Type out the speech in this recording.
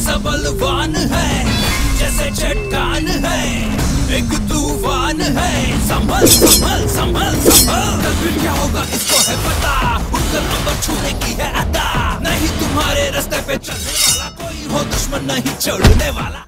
ऐसा बलवान है जैसे चट्टान है, एक तूफान है। संभल संभल संभल संभल, कल फिर क्या होगा इसको है पता, उठकर नंबर छूने की है अदा। नहीं तुम्हारे रास्ते पे चलने वाला कोई हो, दुश्मन नहीं छोड़ने वाला।